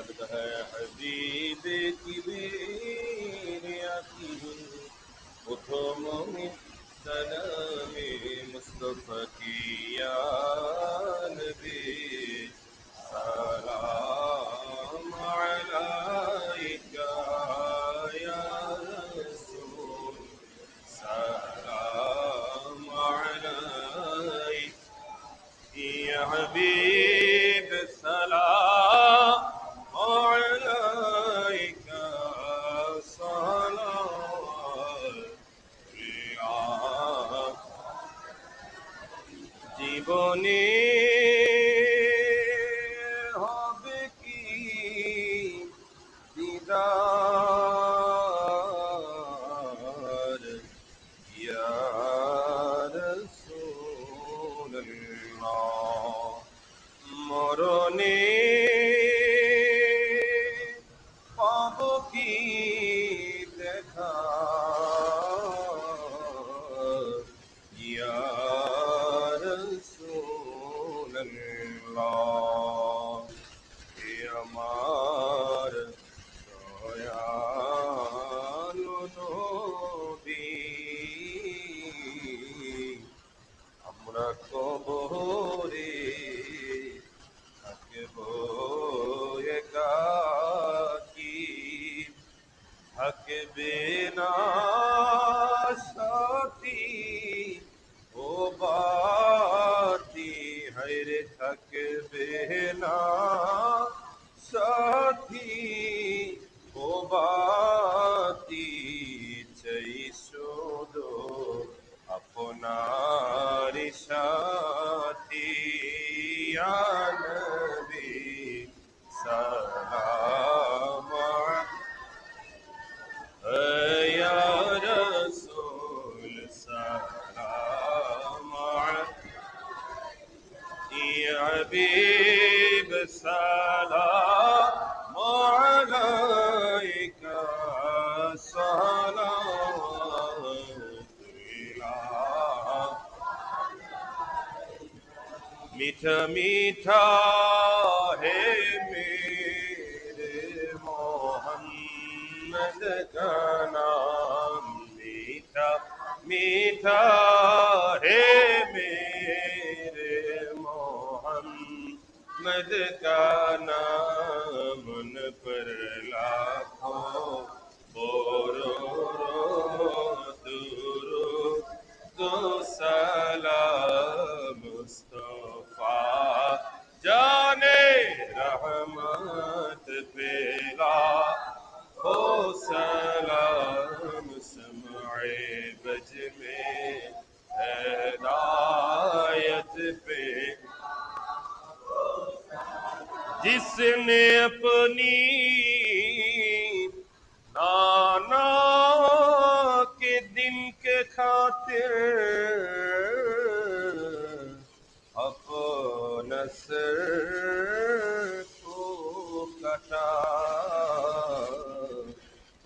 लगता है हबीब की बेरियाती उठो मोमिन सलामे मुस्तफा की या नबी सलाम अलैका या रसूल सलाम अलैका या हबीब सलाम अलैका सलाम জীবনে হবে কি দিদার ইয়া রাসূলুল্লাহ মরণে পাব কি দেখা ইয়া রাসূলুল্লাহ হে আমার দয়ালু নবী আমরা কবরে থাকব একাকী থাকবে না সাথী ও বাতি হায়রে থাকবে না সাথী ও বাতি চাই শুধু আপনার সাথী ইয়া নবী সালাম ইয়া রাসূল সালাম ইয়া হাবিব সালাম আলাইকা সালাওয়াতুল্লাহ मीठा मीठा है मेरे मोहम्मद का नाम मीठा मीठा है मेरे मोहम्मद का नाम उन पर लाखों दुरूद दो सलाम मुस्तफा जाने रहमत पेला हो सलाम समाए बज में हिदायत पे जिसने अपनी नाना के दिन के खातिर अपना सर को कटा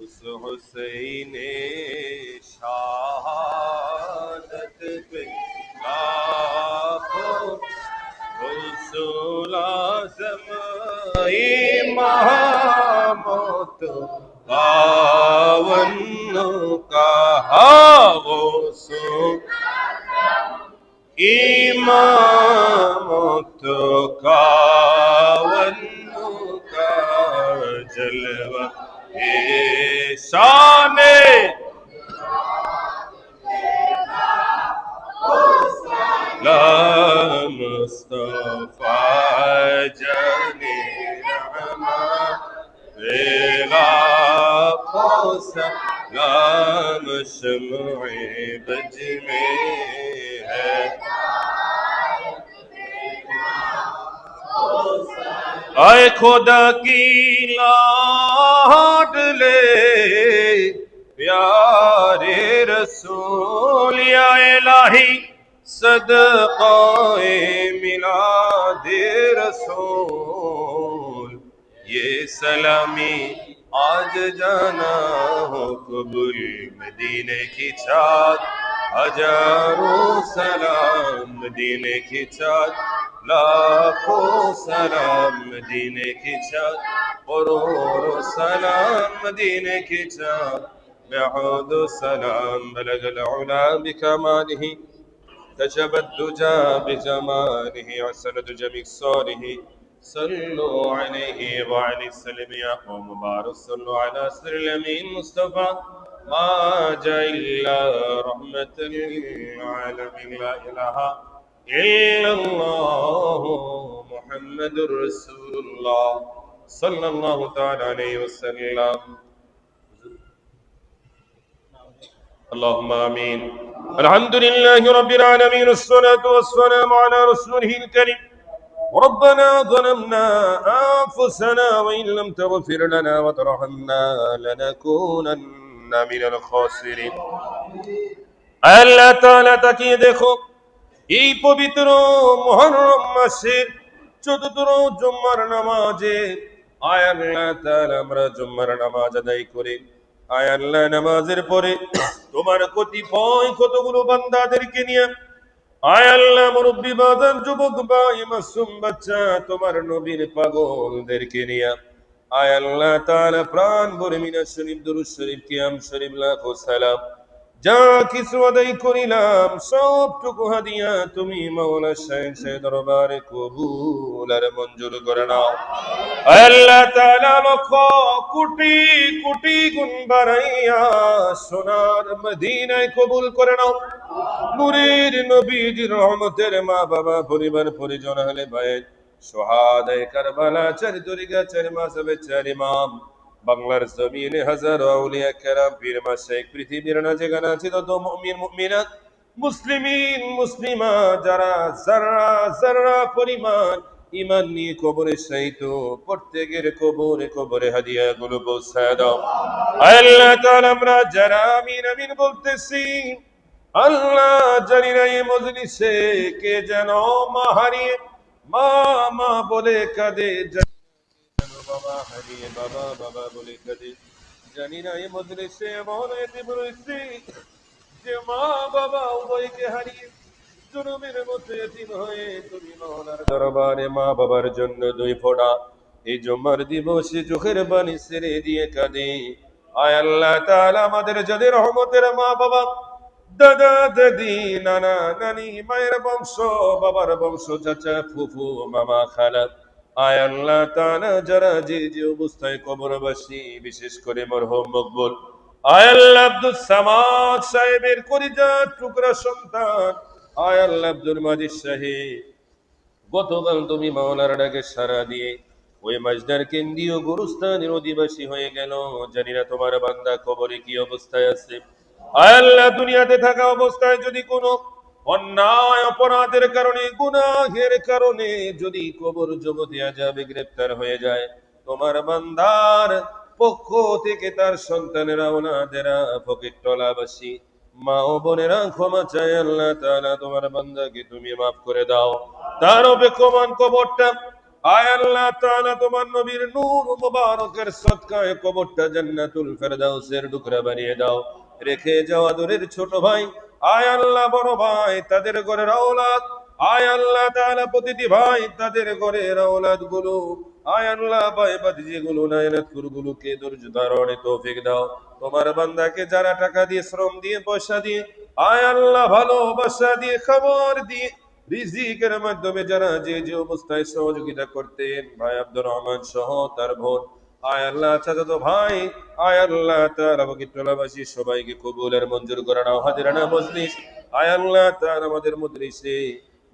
उस हुसैन शहादत पे लाखों रसूल आज़म इमामत पावन का वो सो इमामत का वन का जलवा शाने ला मुस्तफा जाने सलाम शम्ए बज में है आए खुदा की लाडले प्यारे रसूल या इलाही सदक़ाए मिलादे रसूल ये सलामी आज जाना हो कबूल मदीने की चाँद हजारों सलाम मदीने की चाँद लाखों सलाम मदीने की चाँद غرور السلام مدينة كتاب يعود السلام بلغ العلا بكماله كشف الدجى بجماله عسل دجى بصاره صلوا عليه وعلى السلم يا قوم بارك صلوا على سر الأمين مصطفى ما جاء إلا رحمة للعالمين لا إله إلا الله محمد رسول الله صلى الله تعالى عليه وسلم اللهم آمين الحمد لله رب العالمين الصلاة والسلام على رسوله الكريم ربنا ظلمنا أنفسنا وإن لم تغفر لنا وترحمنا لنكونن من الخاسرين আল্লাহ তাআলা তাকিয়ে দেখো এই পবিত্র মুহররম মাসের 14 জুম্মার নামাজে আয় আল্লাহ তাআলা আমরা জুম্মার নামাজ আদায় করে আয় আল্লাহ নামাজের পরে তোমার কতিপয় কতগুলো বান্দাদেরকে নিয়ে আয় আল্লাহ মুরব্বি বাজান যুবক ভাই মাসুম বাচ্চা তোমার নবীর পাগলদেরকে নিয়ে আয় আল্লাহ তাআলা প্রাণ ভরে মিনাজ শরীফ দুরূদ শরীফ কিয়াম শরীফ লাখো সালাম যা কিছু আদায় করিলাম সবটুকু হাদিয়া তুমি মাওলা শাহের দরবারে কবুল আর মঞ্জুর করে নাও আল্লাহ তাআলা লক্ষ কোটি কোটি গুণ বাড়াইয়া সোনার মদিনায় কবুল করে নাও নূরের নবীজির রহমতের মা বাবা পরিবার পরিজন আহলে বাইত শুহাদায়ে কারবালা চার দরিগা চার মাযহাবের চার ইমাম বাংলার জমিনে হাজারো আউলিয়া কেরাম পীর মাশায়েখ পৃথিবীর না যেখানে আছে তত মুমিন মুমিনাত মুসলিমিন মুসলিমা যারা যারা যারা পরিমাণ ঈমান নিয়ে কবরে শায়িত প্রত্যেকের কবরে কবরে হাদিয়া গুলো পৌঁছায় দাও আল্লাহ তাআলা আমরা যারা আমিন আমিন বলতেছি আল্লাহ জানি না এই মজলিসে কে যেন মা হারিয়ে মা মা বলে কাঁদে বাবা হারিয়ে বাবা বাবা বলে কাঁদে জানি না এই মজলিসে এমন এতিম রয়েছে যে মা বাবা উভয়কে হারিয়ে জনমের মতো এতিম হয়ে তুমি মওলার দরবারে মা বাবার জন্য দুই ফোঁটা এই জুম্মার দিবসে চোখের পানি ছেড়ে দিয়ে কাঁদে আয় আল্লাহ তাআলা আমাদের যাদের রহমতের মা বাবা দাদা দাদি নানা নানি মায়ের বংশ বাবার বংশ চাচা ফুফু মামা খালা আয় আল্লাহ তাআলা যারা যে যে অবস্থায় কবরবাসী বিশেষ করে মরহুম মকবুল আয় আল্লাহ আব্দুল সামাদ সাহেবের কলিজার টুকরা সন্তান আয় আল্লাহ আব্দুল মাজিদ সাহেব গতকাল তুমি মাওলার ডাকে সাড়া দিয়ে ওই মাজদার কেন্দ্রীয় গুরুস্থানের অধিবাসী হয়ে গেল জানি না তোমার বান্দা কবরে কি অবস্থায় আছে আয় আল্লাহ দুনিয়াতে থাকা অবস্থায় যদি কোনো অন্যায় অপরাধের কারণে গুনাহের কারণে যদি কবর জগতে আযাবে গ্রেফতার হয়ে যায় তোমার বান্দার পক্ষ থেকে তার সন্তানেরা ওনাদেরা ফকিরতলাবাসী মা ও বোনেরা ক্ষমা চায় আল্লাহ তাআলা তোমার বান্দাকে তুমি মাফ করে দাও তার অপেক্ষমান কবরটা আয় আল্লাহ তাআলা তোমার নবীর নূর মুবারকের সদকায় কবরটা জান্নাতুল ফেরদাউসের টুকরা বানিয়ে দাও রেখে যাওয়া দূরের ছোট ভাই আয় আল্লাহ বড় ভাই তাদের ঘরের আওলাদ আয় আল্লাহ তাআলা প্রতিটি ভাই তাদের ঘরের আওলাদ গুলো আয় আল্লাহ ভাই ভাতিজি গুলো নায়নাতপুর গুলোকে ধৈর্য ধারণে তৌফিক দাও তোমার বান্দাকে যারা টাকা দিয়ে শ্রম দিয়ে পয়সা দিয়ে আয় আল্লাহ ভালোবাসা দিয়ে খবর দিয়ে রিজিকের মাধ্যমে যারা যে যে অবস্থায় সহযোগিতা করতেন ভাই আব্দুর রহমান সহ তার বোন আয় আল্লাহ চাচাতো ভাই আয় আল্লাহ তাআলা বকিট্টলাবাসী সবাইকে কবুল আর মঞ্জুর করে নাও হাজিরানা মজলিস আয় আল্লাহ তাআলা আমাদের মজলিসে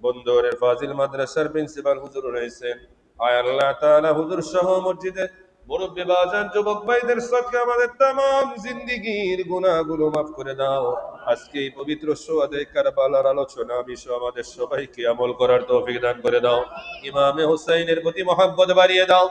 বন্দরের ফাজিল মাদ্রাসার প্রিন্সিপাল হুজুর রয়েছেন আয় আল্লাহ তাআলা হুজুর সহ মসজিদে মুরব্বি বাজান যুবক ভাইদের সদকা আমাদের तमाम জিন্দেগীর গুনাহগুলো maaf করে দাও আজকে এই পবিত্র সোয়াদে কারবালার আলোচনা বিষয় আমাদের সবাইকে আমল করার তৌফিক দান করে দাও ইমামে হুসাইনের প্রতি মহব্বত বাড়িয়ে দাও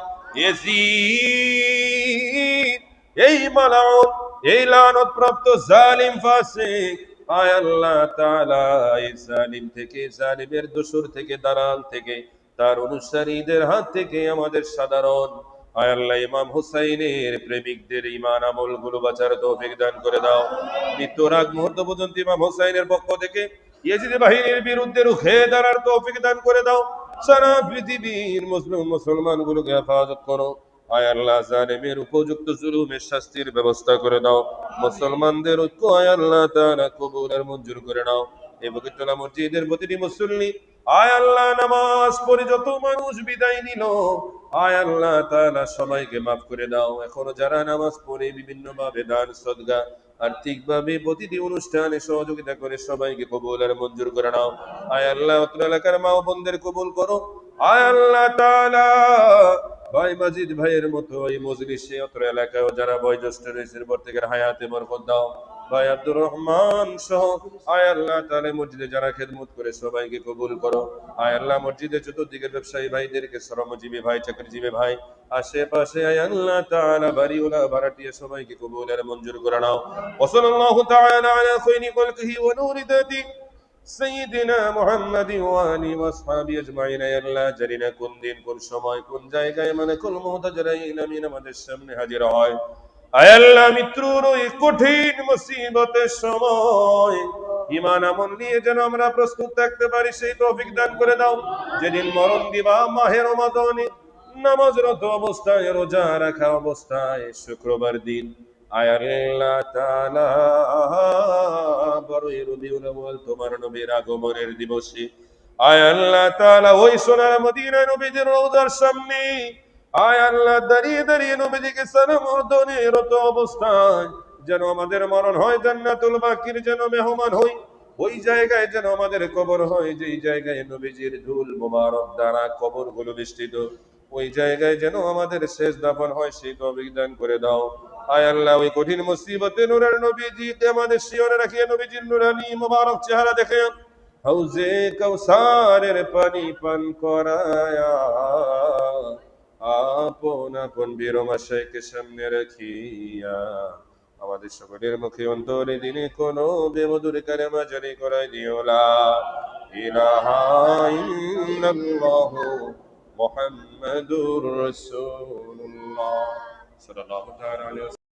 ইয়াজিদ এই মালাউন এই লানত প্রাপ্ত জালিম ফাসিক আয় আল্লাহ তাআলা এই জালিম থেকে জালিমের দোসর থেকে দালাল থেকে তার অনুসারীদের হাত থেকে আমাদের সাধারণ আয় আল্লাহ ইমাম হুসাইনের প্রেমিকদের ঈমান আমল গুলো বাঁচার তৌফিক দান করে দাও মৃত্যুর আগ মুহূর্ত পর্যন্ত ইমাম হুসাইনের পক্ষ থেকে ইয়েজিদি বাহিনীর বিরুদ্ধে রুখে দাঁড়ার তৌফিক দান করে দাও সারা পৃথিবীর মুসলমান গুলোকে হেফাজত করো আয় আল্লাহ জালেমের উপযুক্ত জুলুমের শাস্তির ব্যবস্থা করে দাও। মুসলমানদের ঐক্য আয় আল্লাহ তাআলা কবুল আর মঞ্জুর করে নাও। এই পবিত্র মসজিদের প্রতিটি মুসল্লি আয় আল্লাহ নামাজ পড়ে যত মানুষ বিদায় নিল আয় আল্লাহ তাআলা সবাইকে মাফ করে দাও। এখনো যারা নামাজ পড়ে বিভিন্ন ভাবে দান সদকা আর্থিকভাবে প্রতিটি অনুষ্ঠানে সহযোগিতা করে সবাইকে কবুল আর মঞ্জুর করে নাও। আয় আল্লাহ অত্র এলাকার মা ও বোনদের কবুল করো। আয় আল্লাহ তাআলা ভাই মাজিদ ভাইয়ের মতো এই মজলিসে অত্র এলাকায় যারা বয়োজ্যেষ্ঠ রয়েছে প্রত্যেকের হায়াতে বরকত দাও। ভাই আব্দুর রহমান সহ আয় আল্লাহ তাআলা মসজিদে যারা খেদমত করে সবাইকে কবুল করো। আয় আল্লাহ মসজিদে চতুর্দিকের ব্যবসায়ী ভাইদেরকে, শ্রমজীবী ভাই, চাকরিজীবী ভাই, আশেপাশে আয় আল্লাহ তাআলা বাড়িওয়ালা ভাড়াটিয়া সবাইকে কবুল আর মঞ্জুর করে নাও। ওয়া সাল্লাল্লাহু তাআলা আলা খায়রি খালকিহি ওয়া নূরি দাতি সাইয়্যিদিনা মুহাম্মাদিন ওয়া আলিহি ওয়া আসহাবিহি আজমাইন। আয় আল্লাহ জানি না কোন দিন কোন সময় কোন জায়গায় মালাকুল মউত আজরাইল আমিন আমাদের সামনে হাজির হয়। আয় আল্লাহ মৃত্যুর ওই কঠিন মুসিবতের সময় ঈমান আমল নিয়ে যেন আমরা প্রস্তুত থাকতে পারি সেই তৌফিক দান করে দাও। যেদিন মরণ দিবা মাহে রমাদানে নামাজরত অবস্থায়, রোজা রাখা অবস্থায়, শুক্রবার দিন আয় আল্লাহ তাআলা বড়ই রবিউল আউয়াল তোমার নবীর আগমনের দিবসে আয় আল্লাহ তাআলা ওই সোনার মদিনা নবীজির রওজার সামনে আয় আল্লাহ দাঁড়িয়ে দাঁড়িয়ে নবীজিকে সালাম রত অবস্থায় যেন আমাদের মরণ হয়, জান্নাতুল বাকির যেন মেহমান হই, ওই জায়গায় যেন আমাদের কবর হয় যেই জায়গায় নবীজির ধুল মোবারক দ্বারা কবর গুলো বেষ্টিত, ওই জায়গায় যেন আমাদের শেষ দাফন হয় সেই তৌফিক দান করে দাও। আয় আল্লাহ ওই কঠিন মুসিবতে নূরের নবীজিকে আমাদের শিয়রে রাখিয়ে নবীজির নূরানি মোবারক চেহারা দেখে হাউজে কাউসারের পানি পান করায়া আপন আপন বীরমাশাইকে সামনে রাখিয়া আমাদের সকলের মুখে অন্তরে দিনে কোনো বেমধুর কালেমা জারি করাই দিও লা ইলাহা ইল্লাল্লাহু মুহাম্মাদুর রাসূলুল্লাহ সাল্লাল্লাহু তাআলা আলাইহি